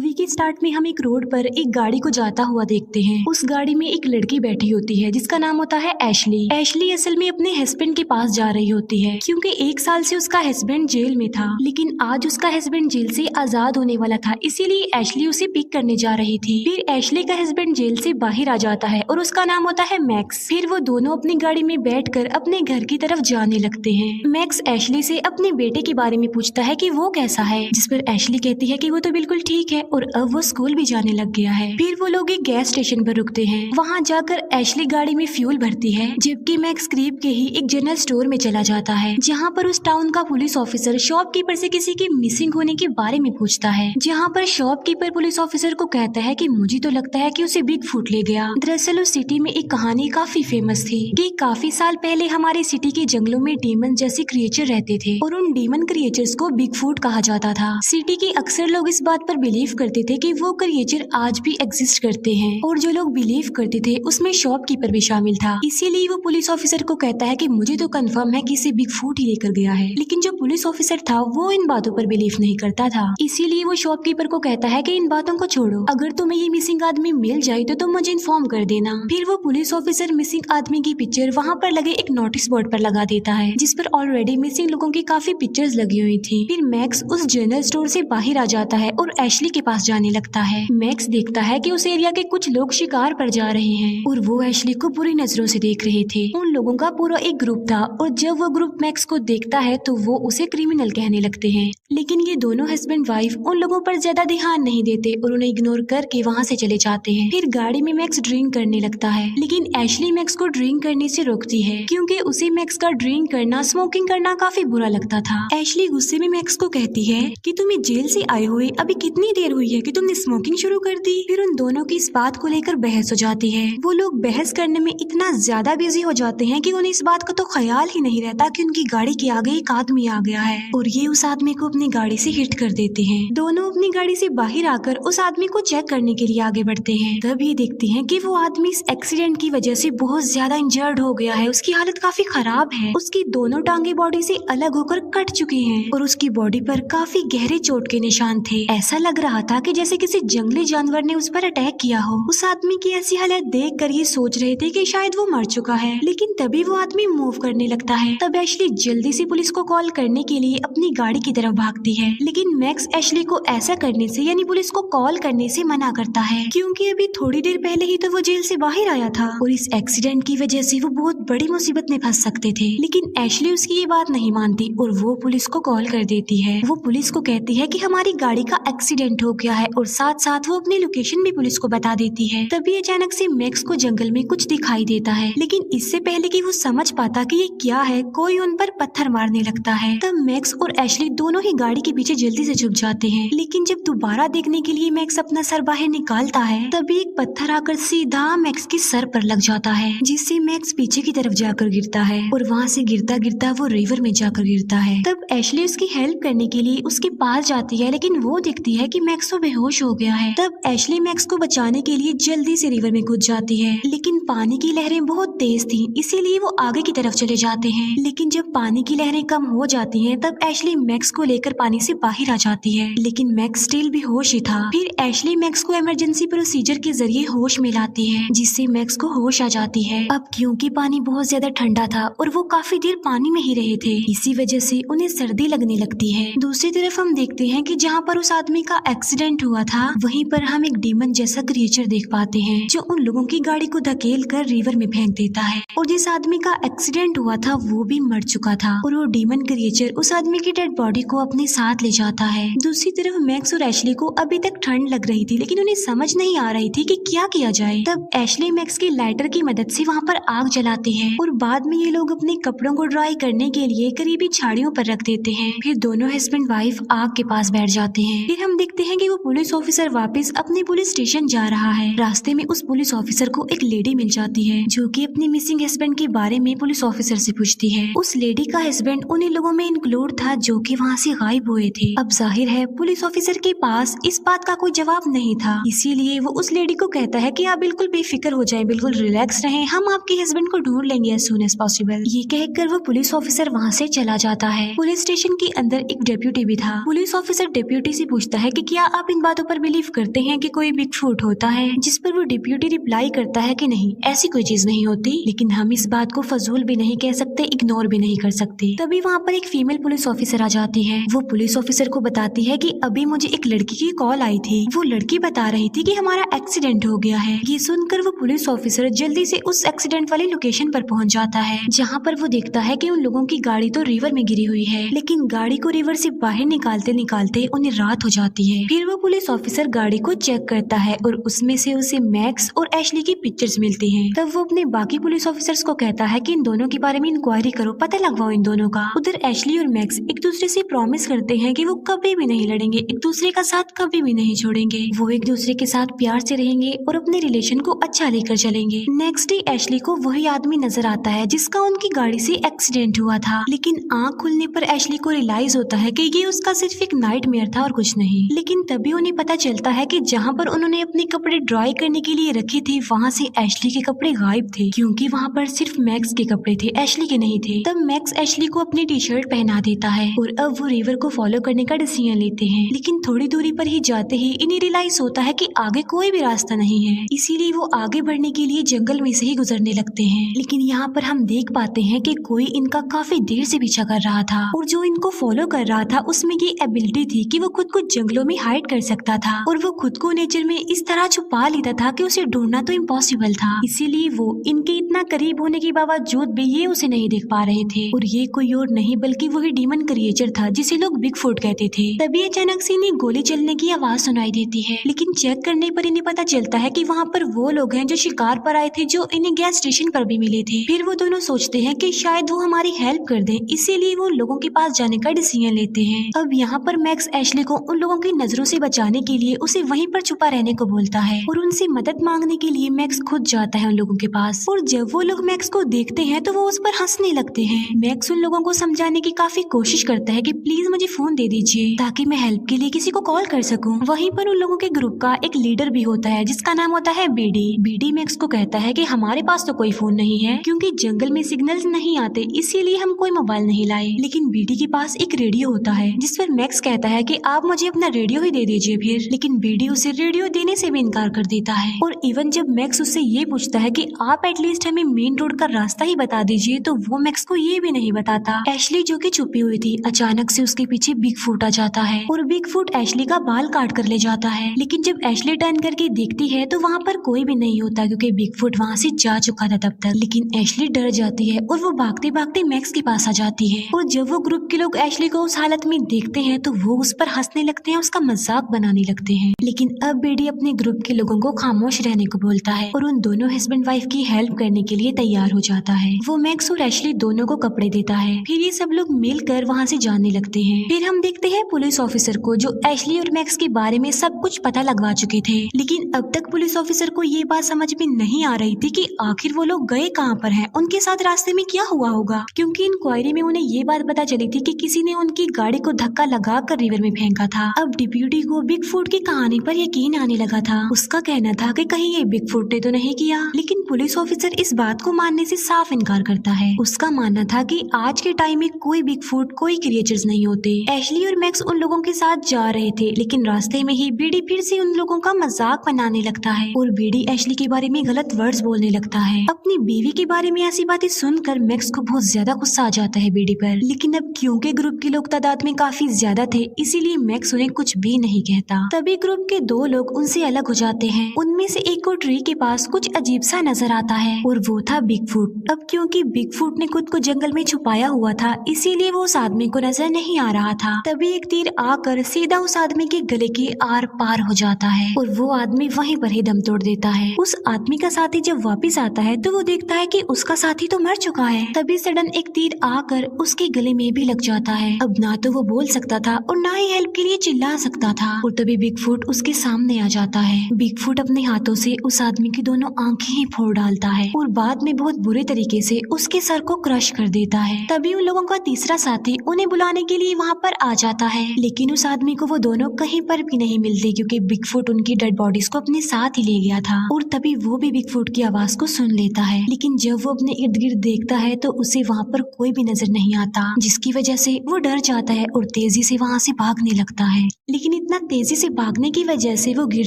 Movie के start में हम एक रोड पर एक गाड़ी को जाता हुआ देखते हैं। उस गाड़ी में एक लड़की बैठी होती है जिसका नाम होता है एशली। एशली असल में अपने हस्बैंड के पास जा रही होती है क्योंकि 1 साल से उसका हस्बैंड जेल में था, लेकिन आज उसका हस्बैंड जेल से आजाद होने वाला था, इसीलिए एशली उसे पिक करने जा रही थी। फिर एशली का हस्बैंड जेल से बाहर आ जाता है और उसका नाम होता है मैक्स। फिर वो दोनों अपनी गाड़ी में बैठकर अपने घर की तरफ जाने लगते हैं। मैक्स एशली से अपने बेटे के बारे में पूछता है कि वो कैसा है, जिस पर एशली कहती है कि वो तो बिल्कुल ठीक है और अब वो स्कूल भी जाने लग गया है। फिर वो लोग एक गैस स्टेशन पर रुकते हैं। वहाँ जाकर एशली गाड़ी में फ्यूल भरती है, जबकि मैक्स करीब के ही एक जनरल स्टोर में चला जाता है, जहाँ पर उस टाउन का पुलिस ऑफिसर शॉपकीपर से किसी के मिसिंग होने के बारे में पूछता है। जहाँ पर शॉपकीपर पुलिस ऑफिसर को कहता है कि मुझे तो लगता है कि उसे बिग फुट ले गया। दरअसल उस सिटी में एक कहानी काफी फेमस थी कि काफी साल पहले हमारे सिटी के जंगलों में डीमन जैसे क्रिएचर रहते थे और उन डीमन क्रिएचर्स को बिग फुट कहा जाता था। सिटी के अक्सर लोग इस बात पर बिलीव करते थे कि वो क्रिएचर आज भी एग्जिस्ट करते हैं, और जो लोग बिलीव करते थे उसमें शॉपकीपर भी शामिल था। इसीलिए वो पुलिस ऑफिसर को कहता है कि मुझे तो कंफर्म है कि इसे बिग फुट ही लेकर गया है। लेकिन जो पुलिस ऑफिसर था वो इन बातों पर बिलीव नहीं करता था, इसीलिए वो शॉपकीपर को कहता है कि इन बातों को छोड़ो, अगर तुम्हें ये मिसिंग आदमी मिल जाए तो तुम मुझे इन्फॉर्म कर देना। फिर वो पुलिस ऑफिसर मिसिंग आदमी की पिक्चर वहाँ पर लगे एक नोटिस बोर्ड पर लगा देता है, जिस पर ऑलरेडी मिसिंग लोगों की काफी पिक्चर्स लगी हुई थी। फिर मैक्स उस जनरल स्टोर से बाहर आ जाता है और एशली के पास जाने लगता है। मैक्स देखता है कि उस एरिया के कुछ लोग शिकार पर जा रहे हैं और वो एशली को बुरी नजरों से देख रहे थे। उन लोगों का पूरा एक ग्रुप था और जब वो ग्रुप मैक्स को देखता है तो वो उसे क्रिमिनल कहने लगते हैं। लेकिन ये दोनों हस्बैंड वाइफ उन लोगों पर ज्यादा ध्यान नहीं देते और उन्हें इग्नोर करके वहाँ से चले जाते हैं। फिर गाड़ी में मैक्स ड्रिंक करने लगता है, लेकिन एशली मैक्स को ड्रिंक करने से रोकती है क्योंकि उसे मैक्स का ड्रिंक करना, स्मोकिंग करना काफी बुरा लगता था। एशली गुस्से में मैक्स को कहती है कि तुम्हें जेल से आए हुए अभी कितनी देर हुई है कि तुमने स्मोकिंग शुरू कर दी। फिर उन दोनों की इस बात को लेकर बहस हो जाती है। वो लोग बहस करने में इतना ज्यादा बिजी हो जाते हैं कि उन्हें इस बात का तो ख्याल ही नहीं रहता कि उनकी गाड़ी के आगे एक आदमी आ गया है और ये उस आदमी को अपनी गाड़ी से हिट कर देते हैं। दोनों अपनी गाड़ी से बाहर आकर उस आदमी को चेक करने के लिए आगे बढ़ते हैं। तब ये देखते हैं कि वो आदमी इस एक्सीडेंट की वजह से बहुत ज्यादा इंजर्ड हो गया है, उसकी हालत काफी खराब है, उसकी दोनों टांगे बॉडी से अलग होकर कट चुकी हैं और उसकी बॉडी पर काफी गहरे चोट के निशान थे। ऐसा लग रहा था कि जैसे किसी जंगली जानवर ने उस पर अटैक किया हो। उस आदमी की ऐसी हालत देख कर ये सोच रहे थे कि शायद वो मर चुका है, लेकिन तभी वो आदमी मूव करने लगता है। तब एशली जल्दी से पुलिस को कॉल करने के लिए अपनी गाड़ी की तरफ भागती है, लेकिन मैक्स एशली को ऐसा करने से यानी पुलिस को कॉल करने से मना करता है क्योंकि अभी थोड़ी देर पहले ही तो वो जेल से बाहर आया था और इस एक्सीडेंट की वजह से वो बहुत बड़ी मुसीबत में फंस सकते थे। लेकिन एशली उसकी ये बात नहीं मानती और वो पुलिस को कॉल कर देती है। वो पुलिस को कहती है कि हमारी गाड़ी का एक्सीडेंट हो गया है और साथ साथ वो अपनी लोकेशन भी पुलिस को बता देती है। तभी अचानक से मैक्स को जंगल में कुछ दिखाई देता है, लेकिन इससे पहले कि वो समझ पाता कि ये क्या है, कोई उन पर पत्थर मारने लगता है। तब मैक्स और एशली दोनों ही गाड़ी के पीछे जल्दी से छुप जाते हैं, लेकिन जब दोबारा देखने के लिए मैक्स अपना सर बाहर निकालता है तभी एक पत्थर आकर सीधा मैक्स के सर पर लग जाता है, जिससे मैक्स पीछे की तरफ जाकर गिरता है और वहाँ से गिरता गिरता वो रिवर में जाकर गिरता है। तब एशली उसकी हेल्प करने के लिए उसके पास जाती है, लेकिन वो देखती है कि मैक्स तो बेहोश हो गया है। तब एशली मैक्स को बचाने के लिए जल्दी से रिवर में कूद जाती है, लेकिन पानी की लहरें बहुत तेज थी, इसीलिए वो आगे की तरफ चले जाते हैं। लेकिन जब पानी की लहरें कम हो जाती हैं तब एशली मैक्स को लेकर पानी से बाहर आ जाती है, लेकिन मैक्स स्टिल बेहोश ही था। फिर एशली मैक्स को इमरजेंसी प्रोसीजर के जरिए होश में लाती है, जिससे मैक्स को होश आ जाती है। अब क्योंकि पानी बहुत ज्यादा ठंडा था और वो काफी देर पानी में ही रहे थे, इसी वजह से उन्हें सर्दी लगने लगती है। दूसरी तरफ हम देखते हैं कि जहाँ पर उस आदमी का एक्सीडेंट हुआ था वहीं पर हम एक डीमन जैसा क्रिएचर देख पाते हैं जो उन लोगों की गाड़ी को धकेल कर रिवर में फेंक देता है और जिस आदमी का एक्सीडेंट हुआ था वो भी मर चुका था और वो डीमन क्रिएचर उस आदमी की डेड बॉडी को अपने साथ ले जाता है। दूसरी तरफ मैक्स और एशली को अभी तक ठंड लग रही थी, लेकिन उन्हें समझ नहीं आ रही थी कि क्या किया जाए। तब एशली मैक्स की लाइटर की मदद से वहाँ पर आग जलाते हैं और बाद में ये लोग अपने कपड़ों को ड्राई करने के लिए करीबी झाड़ियों पर रख देते हैं। फिर दोनों हस्बैंड वाइफ आग के पास बैठ जाते हैं। फिर हम देखते हैं कि वो पुलिस ऑफिसर वापस अपने पुलिस स्टेशन जा रहा है। रास्ते में उस पुलिस ऑफिसर को एक लेडी मिल जाती है जो कि अपने मिसिंग हस्बैंड के बारे में पुलिस ऑफिसर से पूछती है। उस लेडी का हस्बैंड उन्हीं लोगों में इंक्लूड था जो कि वहाँ से गायब हुए थे। अब जाहिर है पुलिस ऑफिसर के पास इस बात का कोई जवाब नहीं था, इसीलिए वो उस लेडी को कहता है कि आप बिल्कुल बेफिक्र हो जाएं, बिल्कुल रिलैक्स रहें, हम आपके हस्बैंड को ढूंढ लेंगे एज सून एज पॉसिबल। ये कहकर वो पुलिस ऑफिसर वहाँ से चला जाता है। पुलिस स्टेशन के अंदर एक डेप्यूटी भी था। पुलिस ऑफिसर डेप्यूटी से पूछता है कि क्या आप इन बातों पर बिलीव करते हैं कि कोई बिगफुट होता है? जिस पर वो डिप्यूटी रिप्लाई करता है कि नहीं, ऐसी कोई चीज नहीं होती। लेकिन हम इस बात को फजूल भी नहीं कह सकते, इग्नोर भी नहीं कर सकते। तभी वहाँ पर एक फीमेल पुलिस ऑफिसर आ जाती है। वो पुलिस ऑफिसर को बताती है कि अभी मुझे एक लड़की की कॉल आई थी। वो लड़की बता रही थी कि हमारा एक्सीडेंट हो गया है। ये सुनकर वो पुलिस ऑफिसर जल्दी से उस एक्सीडेंट वाली लोकेशन पर पहुंच जाता है, जहाँ पर वो देखता है कि उन लोगों की गाड़ी तो रिवर में गिरी हुई है, लेकिन गाड़ी को रिवर से बाहर निकालते निकालते उन्हें रात हो जाती है। फिर वो पुलिस ऑफिसर गाड़ी को चेक करता है और उसमें से उसे मैक्स और एशली की पिक्चर्स मिलती हैं। तब वो अपने बाकी पुलिस ऑफिसर्स को कहता है कि इन दोनों के बारे में इंक्वायरी करो, पता लगवाओ इन दोनों का। उधर एशली और मैक्स एक दूसरे से प्रॉमिस करते हैं कि वो कभी भी नहीं लड़ेंगे, एक दूसरे का साथ कभी भी नहीं छोड़ेंगे। वो एक दूसरे के साथ प्यार से रहेंगे और अपने रिलेशन को अच्छा लेकर चलेंगे। नेक्स्ट डे एशली को वही आदमी नजर आता है जिसका उनकी गाड़ी से एक्सीडेंट हुआ था, लेकिन आँख खुलने पर एशली को रियलाइज होता है कि ये उसका सिर्फ एक नाइटमेयर था और कुछ नहीं। लेकिन तभी उन्हें पता चलता है कि जहाँ पर उन्होंने अपने कपड़े ड्राई करने के लिए रखे थे, वहाँ से एशली के कपड़े गायब थे, क्योंकि वहाँ पर सिर्फ मैक्स के कपड़े थे, एशली के नहीं थे। तब मैक्स एशली को अपनी टी शर्ट पहना देता है और अब वो रिवर को फॉलो करने का डिसीजन लेते हैं। लेकिन थोड़ी दूरी पर ही जाते ही इन्हें रियलाइज होता है कि आगे कोई भी रास्ता नहीं है, इसीलिए वो आगे बढ़ने के लिए जंगल में से ही गुजरने लगते हैं। लेकिन यहाँ पर हम देख पाते हैं कि कोई इनका काफी देर से पीछा कर रहा था और जो इनको फॉलो कर रहा था उसमें ये एबिलिटी थी कि वो खुद को जंगलों में हाइड कर सकता था और वो खुद को नेचर में इस तरह छुपा लेता था कि उसे ढूंढना तो इम्पॉसिबल था। इसीलिए वो इनके इतना करीब होने के बावजूद भी ये उसे नहीं देख पा रहे थे और ये कोई और नहीं बल्कि वही डीमन क्रिएचर था जिसे लोग बिगफुट कहते थे। तभी अचानक से इन्हें गोली चलने की आवाज सुनाई देती है, लेकिन चेक करने पर इन्हें पता चलता है कि वहाँ पर वो लोग हैं जो शिकार पर आए थे, जो इन्हें गैस स्टेशन पर भी मिले थे। फिर वो दोनों सोचते हैं कि शायद वो हमारी हेल्प कर दें, इसीलिए वो लोगों के पास जाने का डिसीजन लेते हैं। अब यहाँ पर मैक्स एशली को उन लोगों की नजरों से बचाने के लिए उसे वहीं पर छुपा रहने को बोलता है और उनसे मदद मांगने के लिए मैक्स खुद जाता है उन लोगों के पास। और जब वो लोग मैक्स को देखते हैं तो वो उस पर हंसने लगते हैं। मैक्स उन लोगों को समझाने की काफी कोशिश करता है कि प्लीज मुझे फोन दे दीजिए ताकि मैं हेल्प के लिए किसी को कॉल कर सकूं। वहीं पर उन लोगों के ग्रुप का एक लीडर भी होता है जिसका नाम होता है बीडी। बीडी मैक्स को कहता है कि हमारे पास तो कोई फोन नहीं है क्योंकि जंगल में सिग्नल्स नहीं आते, इसीलिए हम कोई मोबाइल नहीं लाए। लेकिन बीडी के पास एक रेडियो होता है जिस पर मैक्स कहता है कि आप मुझे अपना रेडियो ही दे दीजिए फिर। लेकिन बीडी उसे रेडियो देने से भी इनकार कर देता है और इवन जब मैक्स उससे ये पूछता है कि आप एटलीस्ट हमें मेन रोड का रास्ता ही बता दीजिए, तो वो मैक्स को ये भी नहीं बताता। एशली जो कि छुपी हुई थी, अचानक से उसके पीछे बिगफुट आ जाता है और बिगफुट एशली का बाल काट कर ले जाता है। लेकिन जब एशली टर्न करके देखती है तो वहाँ पर कोई भी नहीं होता क्योंकि बिगफुट वहाँ से जा चुका था तब तक। लेकिन एशली डर जाती है और वो भागते भागते मैक्स के पास आ जाती है और जब वो ग्रुप के लोग एशली को उस हालत में देखते हैं तो वो उस पर हंसने लगते हैं, उसका मजाक बनाने लगते हैं। लेकिन अब बेडी अपने ग्रुप के लोगों को खामोश रहने को बोलता है और उन दोनों हस्बैंड वाइफ की हेल्प करने के लिए तैयार हो जाता है। वो मैक्स और एशली दोनों को कपड़े देता है। फिर ये सब लोग मिलकर वहाँ से जाने लगते हैं। फिर हम देखते हैं पुलिस ऑफिसर को जो एशली और मैक्स के बारे में सब कुछ पता लगवा चुके थे। लेकिन अब तक पुलिस ऑफिसर को ये बात समझ में नहीं आ रही थी कि आखिर वो लोग गए कहाँ पर हैं, उनके साथ रास्ते में क्या हुआ होगा, क्योंकि इंक्वायरी में उन्हें ये बात पता चली थी कि किसी ने उनकी गाड़ी को धक्का लगा कर रिवर में फेंका था। अब डिप्यूटी को बिगफुट की कहानी पर यकीन आने लगा था। उसका कहना था कि कहीं ये बिगफुट ने तो नहीं किया, लेकिन पुलिस ऑफिसर इस बात को मानने से साफ इनकार करता है। उसका मानना था कि आज के टाइम में कोई बिगफुट, कोई क्रिएचर्स नहीं होते। एशली और मैक्स उन लोगों के साथ जा रहे थे, लेकिन रास्ते में ही बीडी फिर से उन लोगों का मजाक बनाने लगता है और बीडी एशली के बारे में गलत वर्ड्स बोलने लगता है। अपनी बीवी के बारे में ऐसी बातें सुनकर मैक्स को बहुत ज्यादा गुस्सा आ जाता है बीडी पर। लेकिन अब क्योंकि ग्रुप के लोग तादाद में काफी ज्यादा थे, इसीलिए मैक्स उन्हें कुछ भी नहीं कहता। तभी ग्रुप के दो लोग उनसे अलग हो जाते हैं। उनमें से एक को ट्री के पास कुछ अजीब सा नजर आता है और वो था बिगफुट। अब क्योंकि बिगफुट ने खुद को जंगल में छुपाया हुआ था, इसीलिए वो उस आदमी को नजर नहीं आ रहा था। तभी एक तीर आकर सीधा उस आदमी के गले के आर पार हो जाता है और वो आदमी वहीं पर ही दम तोड़ देता है। उस आदमी का साथी जब वापस आता है तो वो देखता है कि उसका साथी तो मर चुका है। तभी सडन एक तीर आकर उसके गले में भी लग जाता है। अब ना तो वो बोल सकता था और ना ही हेल्प के लिए चिल्ला सकता था। और तभी बिगफुट उसके सामने आ जाता है। बिगफुट अपने हाथों से उस आदमी की दोनों आंखें ही फोड़ डालता है और बाद में बहुत बुरे तरीके से उसके सर को क्रश कर देता है। तभी उन लोगों का तीसरा साथी उन्हें बुलाने के लिए वहाँ पर आ जाता है, लेकिन उस आदमी को वो दोनों कहीं पर भी नहीं मिलते क्योंकि बिगफुट उनकी डेड बॉडीज को अपने साथ ही ले गया था। और तभी वो भी बिगफुट की आवाज को सुन लेता है, लेकिन जब वो अपने इर्द गिर्द देखता है तो उसे वहाँ पर कोई भी नजर नहीं आता, जिसकी वजह से वो डर जाता है और तेजी से वहाँ से भागने लगता है। लेकिन इतना तेजी से भागने की वजह से वो गिर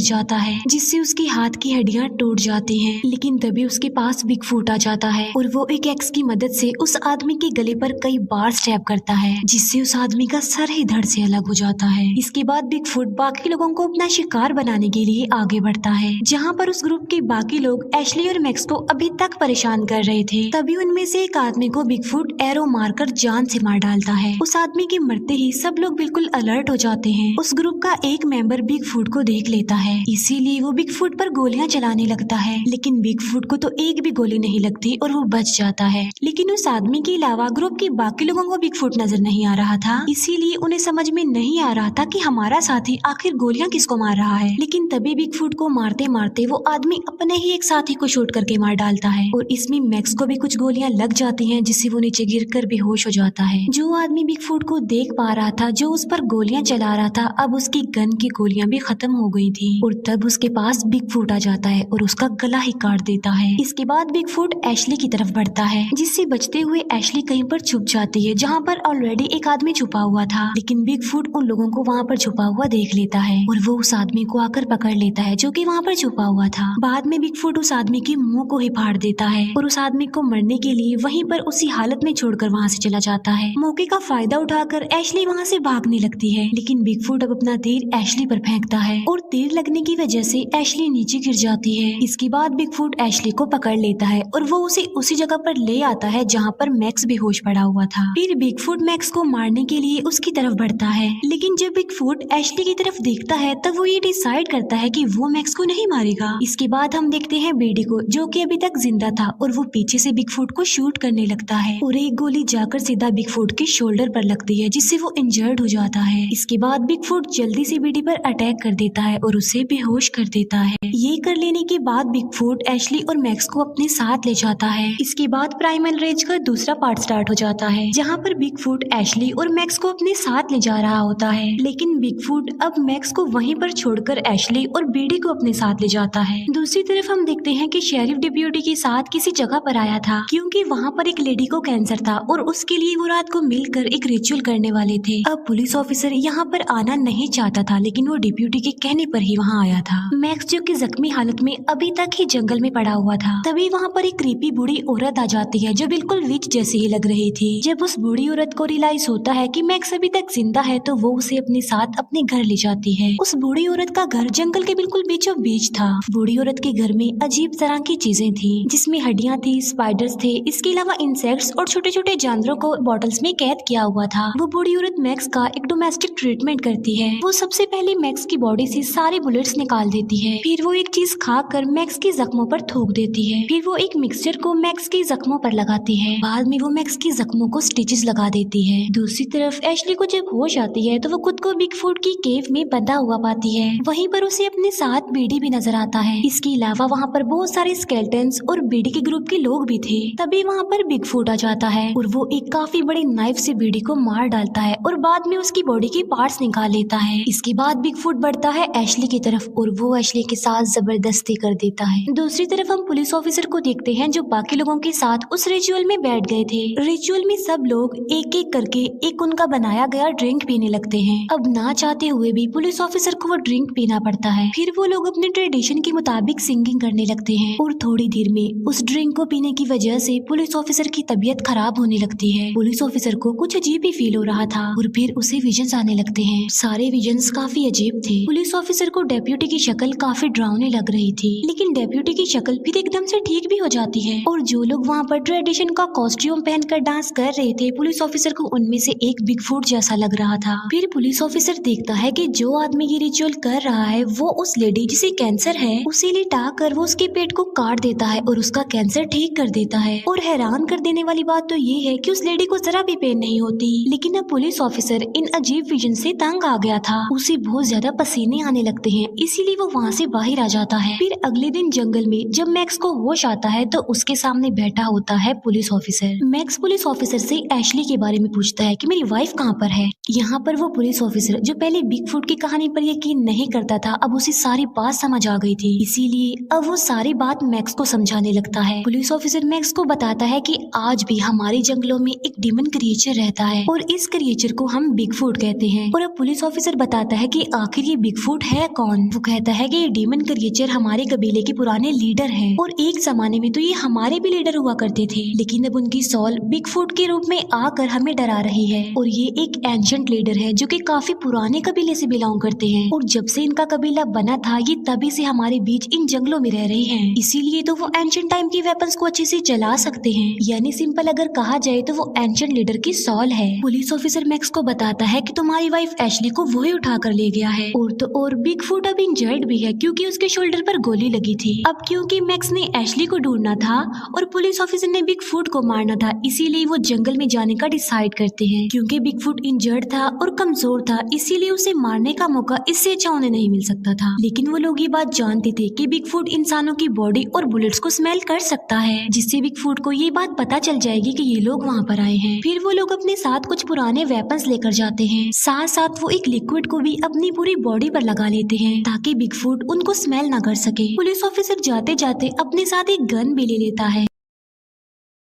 जाता है, जिससे उसके हाथ की हड्डियां टूट जाती हैं। लेकिन तभी उसके पास बिगफूट आ जाता है और वो एक एक्स की मदद से उस आदमी के गले पर कई बार स्टैब करता है, जिससे उस आदमी का सर ही धड़ से अलग हो जाता है। इसके बाद बिगफूट बाकी लोगों को अपना शिकार बनाने के लिए आगे बढ़ता है, जहाँ पर उस ग्रुप के बाकी लोग एशली और मैक्स को अभी तक परेशान कर रहे थे। तभी उनमें से एक आदमी को बिगफूट एरो मारकर जान से मार डालता है। उस आदमी के मरते ही सब लोग बिल्कुल अलर्ट हो जाते हैं। उस ग्रुप का एक मेंबर बिगफूट को देख लेता है, इसीलिए वो बिगफूट पर गोलियां चलाने लगता है, लेकिन बिगफूट को तो एक भी गोली नहीं लगती और वो बच जाता है। लेकिन उस आदमी के अलावा ग्रुप के बाकी लोगों को बिगफूट नजर नहीं आ रहा था, इसीलिए उन्हें समझ में नहीं आ रहा था कि हमारा साथी आखिर गोलियां किसको मार रहा है। लेकिन तभी बिगफूट को मारते मारते वो आदमी अपने ही एक साथी को शूट करके मार डालता है और इसमें मैक्स को भी कुछ गोलियां लग जाती हैं, जिससे वो नीचे गिरकर बेहोश हो जाता है। जो आदमी बिगफूट को देख पा रहा था, जो उस पर गोलियां चला रहा था, अब उसकी गन की गोलियां भी खत्म हो गई थी और तब उसके पास बिगफूट आ जाता है और उसका गला ही काट देता है। इसके बाद बिगफूट एशली की तरफ बढ़ता है, जिससे बचते हुए एशली कहीं पर छुप जाती है, जहाँ पर ऑलरेडी एक आदमी छुपा हुआ था। लेकिन बिगफूट उन लोगों को वहाँ पर छुपा हुआ देख लेता है और वो उस आदमी को आकर पकड़ लेता है, जो कि वहाँ पर छुपा हुआ था। बाद में बिगफूट उस आदमी के मुंह को ही फाड़ देता है और उस आदमी को मरने के लिए वहीं पर उसी हालत में छोड़कर वहाँ से चला जाता है। मौके का फायदा उठाकर एशली वहाँ से भागने लगती है, लेकिन बिगफूट अब अपना तीर एशली पर फेंकता है और तीर लगने की वजह से एशली नीचे गिर जाती है। इसके बाद बिगफूट एशली को पकड़ लेता है और वो उसे उसी जगह पर ले आता है जहाँ पर मैक्स बेहोश पड़ा हुआ था। फिर बिगफूट मैक्स को मारने के लिए उसकी तरफ बढ़ता है, लेकिन जब बिगफूट एशली की तरफ देखता है तब वो ये डिसाइड करता है कि वो मैक्स को नहीं मारेगा। इसके बाद हम देखते हैं बीडी को, जो कि अभी तक जिंदा था, और वो पीछे से बिगफूट को शूट करने लगता है और एक गोली जाकर सीधा बिगफूट के शोल्डर पर लगती है, जिससे वो इंजर्ड हो जाता है। इसके बाद बिगफूट जल्दी से बीडी पर अटैक कर देता है और उसे बेहोश कर देता है। ये कर लेने के बाद बिगफूट एशली और मैक्स को अपने साथ ले जाता है। इसके बाद प्राइमल रेंज का दूसरा पार्ट स्टार्ट हो जाता है, जहाँ पर बिगफूट एशली और मैक्स को अपने साथ ले जा रहा होता है, लेकिन बिगफूट अब मैक्स को वहीं पर छोड़कर एशली और बीडी को अपने साथ ले जाता है। दूसरी तरफ हम देखते हैं कि शेरिफ डिप्यूटी के साथ किसी जगह पर आया था, क्योंकि वहाँ पर एक लेडी को कैंसर था और उसके लिए वो रात को मिलकर एक रिचुअल करने वाले थे। अब पुलिस ऑफिसर यहाँ पर आना नहीं चाहता था, लेकिन वो डिप्यूटी के कहने पर ही वहाँ आया था। मैक्स जो कि जख्मी हालत में अभी तक ही जंगल में पड़ा हुआ था, तभी वहाँ पर एक क्रीपी बूढ़ी औरत आ जाती है, जो बिल्कुल विच जैसी ही लग रही थी। जब उस बूढ़ी औरत को रियलाइज होता है कि मैक्स अभी तक जिंदा है, तो वो उसे अपने साथ अपने घर ले जाती है। उस बूढ़ी औरत का घर जंगल के बिल्कुल बीचों बीच था। बूढ़ी औरत के घर में अजीब तरह की चीजें थी, जिसमें हड्डियां थी, स्पाइडर्स थे, इसके अलावा इंसेक्ट्स और छोटे छोटे जानवरों को बॉटल्स में कैद किया हुआ था। वो बूढ़ी औरत मैक्स का एक डोमेस्टिक ट्रीटमेंट करती है। वो सबसे पहले मैक्स की बॉडी से सारे बुलेट्स निकाल देती है, फिर वो एक चीज खाकर मैक्स के जख्मों पर थूक देती है, फिर वो एक मिक्सचर को मैक्स के जख्मों पर लगाती है। बाद में वो मैक्स की जख्मों को स्टिचेस लगा देती है। दूसरी तरफ एशली को जब होश आती है तो वो खुद को बिगफूट की केव में बंधा हुआ पाती है। वहीं पर उसे अपने साथ बीडी भी नजर आता है। इसके अलावा वहाँ पर बहुत सारे स्केलेटन्स और बीडी के ग्रुप के लोग भी थे। तभी वहाँ पर बिगफूट आ जाता है और वो एक काफी बड़ी नाइफ से बीडी को मार डालता है और बाद में उसकी बॉडी के पार्ट्स निकाल लेता है। इसके बाद बिगफूट बढ़ता है एशली की तरफ और वो एशली के साथ जबरदस्ती कर देता है। दूसरी तरफ हम पुलिस ऑफिसर को देखते हैं, जो बाकी लोगों के साथ उस रिचुअल में बैठ गए थे। रिचुअल में सब लोग एक एक करके एक उनका बनाया गया ड्रिंक पीने लगते हैं। अब ना चाहते हुए भी पुलिस ऑफिसर को वो ड्रिंक पीना पड़ता है। फिर वो लोग अपने ट्रेडिशन के मुताबिक सिंगिंग करने लगते हैं और थोड़ी देर में उस ड्रिंक को पीने की वजह से पुलिस ऑफिसर की तबीयत खराब होने लगती है। पुलिस ऑफिसर को कुछ अजीब ही फील हो रहा था और फिर उसे विजन्स आने लगते हैं। सारे विजन्स काफी अजीब थे। पुलिस ऑफिसर को डेप्यूटी की शक्ल काफी डरावनी लग रही थी, लेकिन डेप्यूटी की शक्ल फिर एकदम से ठीक भी हो जाती है और जो लोग वहाँ पर ट्रेडिशन का कॉस्ट्यूम पहनकर डांस कर रहे थे, पुलिस ऑफिसर को उनमें से एक बिगफूट जैसा लग रहा था। फिर पुलिस ऑफिसर देखता है कि जो आदमी ये रिचुअल कर रहा है वो उस लेडी जिसे कैंसर है, उसे लिटा कर वो उसके पेट को काट देता है और उसका कैंसर ठीक कर देता है। और हैरान कर देने वाली बात तो ये है कि उस लेडी को जरा भी पेन नहीं होती। लेकिन अब पुलिस ऑफिसर इन अजीब विजन से तंग आ गया था, उसे बहुत ज्यादा पसीने आने लगते हैं, इसीलिए वो वहाँ से बाहर आ जाता है। फिर अगले दिन जंगल में जब मैक्स को होश आता है तो उसके सामने बैठा होता है police officer. Max police officer से एशली के बारे में पूछता है कि मेरी वाइफ कहाँ पर है। यहाँ पर वो पुलिस ऑफिसर जो पहले बिगफूट की कहानी पर यकीन नहीं करता था, अब उसे सारी बात समझ आ गई थी, इसीलिए अब वो सारी बात मैक्स को समझाने लगता है। पुलिस ऑफिसर मैक्स को बताता है कि आज भी हमारे जंगलों में एक डिमन क्रिएचर रहता है और इस क्रिएचर को हम बिगफूट कहते हैं। और अब पुलिस ऑफिसर बताता है कि आखिर ये बिगफुट है कौन। वो कहता है कि ये डीमन क्रिएचर हमारे कबीले के पुराने लीडर हैं और एक जमाने में तो ये हमारे भी लीडर हुआ करते थे, लेकिन अब उनकी सॉल बिगफुट के रूप में आकर हमें डरा रही है। और ये एक एंशिएंट लीडर है जो कि काफी पुराने कबीले से बिलोंग करते हैं और जब से इनका कबीला बना था ये तभी से हमारे बीच इन जंगलों में रह रहे हैं, इसीलिए तो वो एंशिएंट टाइम की वेपन्स को अच्छे से चला सकते हैं। यानी सिंपल अगर कहा जाए तो वो एंशिएंट लीडर की सॉल है। पुलिस ऑफिसर मैक्स को बताता है कि तुम्हारी वाइफ एशली को वही उठा कर ले गया है और तो और बिगफुट अब इंजर्ड भी है क्योंकि उसके शोल्डर पर गोली लगी थी। अब क्योंकि मैक्स ने एशली को ढूंढना था और पुलिस ऑफिसर ने बिगफुट को मारना था, इसीलिए वो जंगल में जाने का डिसाइड करते हैं। क्योंकि बिगफुट इंजर्ड था और कमजोर था, इसीलिए उसे मारने का मौका इससे अच्छा उन्हें नहीं मिल सकता था। लेकिन वो लोग ये बात जानते थे कि बिगफुट इंसानों की बॉडी और बुलेट्स को स्मेल कर सकता है, जिससे बिगफुट को ये बात पता चल जाएगी कि ये लोग वहाँ पर आए हैं। फिर वो लोग अपने साथ कुछ पुराने वेपन्स लेकर जाते हैं, साथ साथ वो एक लिक्विड को भी अपनी पूरी बॉडी पर लगा लेते हैं ताकि बिगफुट उनको स्मेल ना कर सके। पुलिस ऑफिसर जाते जाते अपने साथ एक गन भी ले लेता है।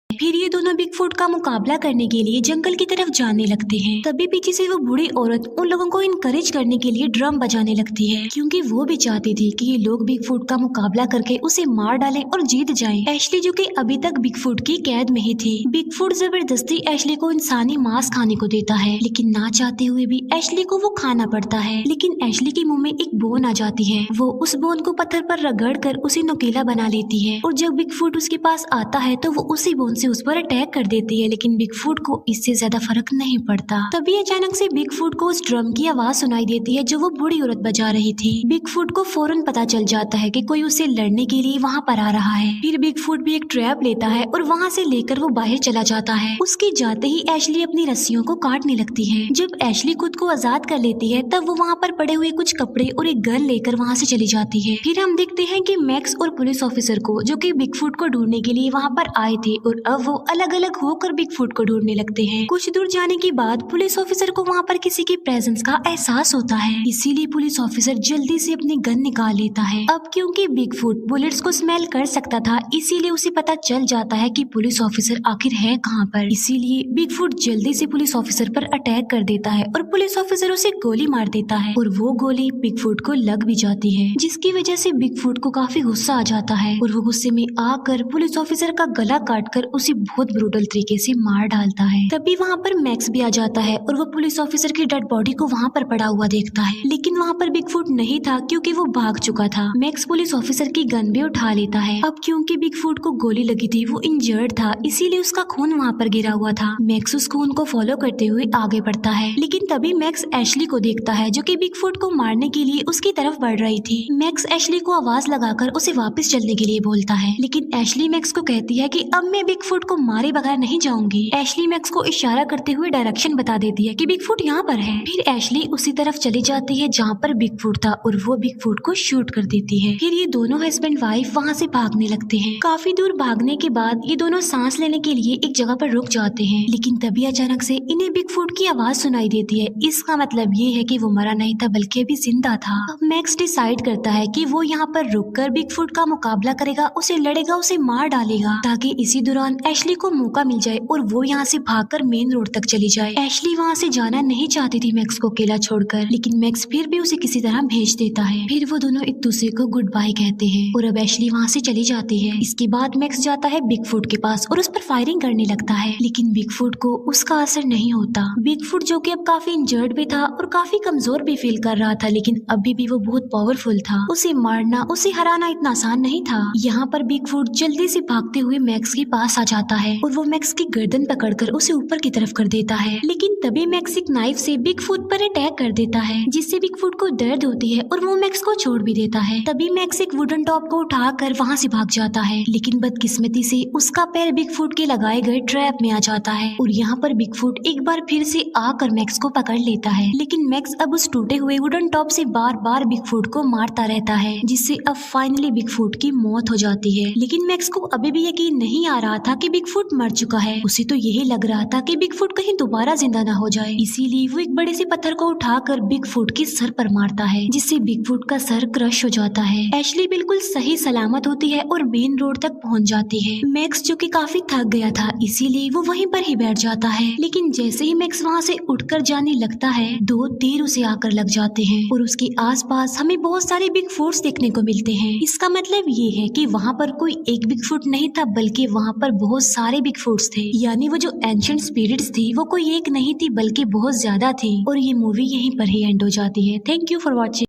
फिर ये दोनों बिगफुट का मुकाबला करने के लिए जंगल की तरफ जाने लगते हैं। तभी पीछे से वो बूढ़ी औरत उन लोगों को इनकरेज करने के लिए ड्रम बजाने लगती है क्योंकि वो भी चाहती थी कि ये लोग बिगफुट का मुकाबला करके उसे मार डालें और जीत जाएं। एशली जो कि अभी तक बिगफुट की कैद में ही थी, बिगफुट जबरदस्ती एशली को इंसानी मांस खाने को देता है, लेकिन ना चाहते हुए भी एशली को वो खाना पड़ता है। लेकिन एशली के मुंह में एक बोन आ जाती है, वो उस बोन को पत्थर पर रगड़ कर उसे नुकीला बना लेती है और जब बिगफुट उसके पास आता है तो वो उसी बोन से उस पर अटैक कर देती है, लेकिन बिगफुट को इससे ज्यादा फर्क नहीं पड़ता। तभी अचानक से बिगफुट को उस ड्रम की आवाज सुनाई देती है जो वो बूढ़ी औरत बजा रही थी। बिगफुट को फौरन पता चल जाता है कि कोई उसे लड़ने के लिए वहाँ पर आ रहा है। फिर बिगफुट भी एक ट्रैप लेता है और वहाँ से लेकर वो बाहर चला जाता है। उसके जाते ही एशली अपनी रस्सियों को काटने लगती है। जब एशली खुद को आजाद कर लेती है तब वो वहाँ पर पड़े हुए कुछ कपड़े और एक गन लेकर वहाँ से चली जाती है। फिर हम देखते हैं कि मैक्स और पुलिस ऑफिसर को जो कि बिगफुट को ढूंढने के लिए वहाँ पर आए थे और अब वो अलग अलग होकर बिगफुट को ढूंढने लगते हैं। कुछ दूर जाने के बाद पुलिस ऑफिसर को वहाँ पर किसी की प्रेजेंस का एहसास होता है, इसीलिए पुलिस ऑफिसर जल्दी से अपनी गन निकाल लेता है। अब क्योंकि बिगफुट बुलेट्स को स्मेल कर सकता था, इसीलिए उसे पता चल जाता है कि पुलिस ऑफिसर आखिर है कहाँ पर, इसीलिए बिगफुट जल्दी से पुलिस ऑफिसर पर अटैक कर देता है और पुलिस ऑफिसर उसे गोली मार देता है और वो गोली बिगफुट को लग भी जाती है, जिसकी वजह से बिगफुट को काफी गुस्सा आ जाता है और वो गुस्से में आकर पुलिस ऑफिसर का गला काटकर उसे बहुत ब्रूटल तरीके से मार डालता है। तभी वहाँ पर मैक्स भी आ जाता है और वो पुलिस ऑफिसर की डेड बॉडी को वहाँ पर पड़ा हुआ देखता है, लेकिन वहाँ पर बिगफुट नहीं था क्योंकि वो भाग चुका था। मैक्स पुलिस ऑफिसर की गन भी उठा लेता है। अब क्योंकि बिगफुट को गोली लगी थी, वो इंजर्ड था, इसीलिए उसका खून वहाँ पर गिरा हुआ था। मैक्स उस खून को फॉलो करते हुए आगे बढ़ता है, लेकिन तभी मैक्स एशली को देखता है जो कि बिगफुट को मारने के लिए उसकी तरफ बढ़ रही थी। मैक्स एशली को आवाज लगाकर उसे वापस चलने के लिए बोलता है, लेकिन एशली मैक्स को कहती है कि अब मैं बिगफुट को मारे बगैर नहीं जाऊंगी। एशली मैक्स को इशारा करते हुए डायरेक्शन बता देती है कि बिगफुट यहाँ पर है। फिर एशली उसी तरफ चली जाती है जहाँ पर बिगफुट था और वो बिगफुट को शूट कर देती है। फिर ये दोनों हस्बैंड वाइफ वहाँ से भागने लगते हैं। काफी दूर भागने के बाद ये दोनों सांस लेने के लिए एक जगह पर रुक जाते हैं, लेकिन तभी अचानक से इन्हें बिगफुट की आवाज सुनाई देती है। इसका मतलब ये है कि वो मरा नहीं था बल्कि अभी जिंदा था। अब मैक्स डिसाइड करता है कि वो यहाँ पर रुककर बिगफुट का मुकाबला करेगा, उसे लड़ेगा, उसे मार डालेगा ताकि इसी दौरान एशली को मौका मिल जाए और वो यहाँ से भागकर मेन रोड तक चली जाए। एशली वहाँ से जाना नहीं चाहती थी मैक्स को अकेला छोड़कर, लेकिन मैक्स फिर भी उसे किसी तरह भेज देता है। फिर वो दोनों एक दूसरे को गुड बाय कहते हैं और अब एशली वहाँ से चली जाती है। इसके बाद मैक्स जाता है बिगफुट के पास और उस पर फायरिंग करने लगता है, लेकिन बिगफुट को उसका असर नहीं होता। बिगफुट जो कि अब काफी इंजर्ड भी था और काफी कमजोर भी फील कर रहा था, लेकिन अभी भी वो बहुत पावरफुल था। उसे मारना, उसे हराना इतना आसान नहीं था। यहाँ पर बिगफुट जल्दी से भागते हुए मैक्स के पास आ जाता है और वो मैक्स की गर्दन पकड़कर उसे ऊपर की तरफ कर देता है, लेकिन तभी मैक्स एक नाइफ से बिगफुट पर अटैक कर देता है, जिससे बिगफुट को दर्द होती है और वो मैक्स को छोड़ भी देता है। तभी मैक्स एक वुडन टॉप को उठाकर वहाँ से भाग जाता है, लेकिन बदकिस्मती से उसका पैर बिगफुट के लगाए गए ट्रैप में आ जाता है और यहाँ पर बिगफुट एक बार फिर से आकर मैक्स को पकड़ लेता है, लेकिन मैक्स अब उस टूटे हुए वुडन टॉप से बार बार बिगफुट को मारता रहता है, जिससे अब फाइनली बिगफुट की मौत हो जाती है। लेकिन मैक्स को अभी भी यकीन नहीं आ रहा था था कि बिगफुट मर चुका है। उसे तो यही लग रहा था कि बिगफुट कहीं दोबारा जिंदा ना हो जाए, इसीलिए वो एक बड़े से पत्थर को उठाकर बिगफुट के सर पर मारता है, जिससे बिगफुट का सर क्रश हो जाता है। एशली बिल्कुल सही सलामत होती है और मेन रोड तक पहुंच जाती है। मैक्स जो कि काफी थक गया था, इसीलिए वो वहीं पर ही बैठ जाता है, लेकिन जैसे ही मैक्स वहाँ से उठकर जाने लगता है, 2 तीर उसे आकर लग जाते हैं और उसके आसपास हमें बहुत सारे बिगफुट्स देखने को मिलते हैं। इसका मतलब ये है कि वहाँ पर कोई एक बिगफुट नहीं था, बल्कि वहाँ पर बहुत सारे बिगफुट्स थे। यानी वो जो एंशिएंट स्पिरिट्स थी वो कोई एक नहीं थी बल्कि बहुत ज्यादा थी। और ये मूवी यहीं पर ही एंड हो जाती है। Thank you for watching.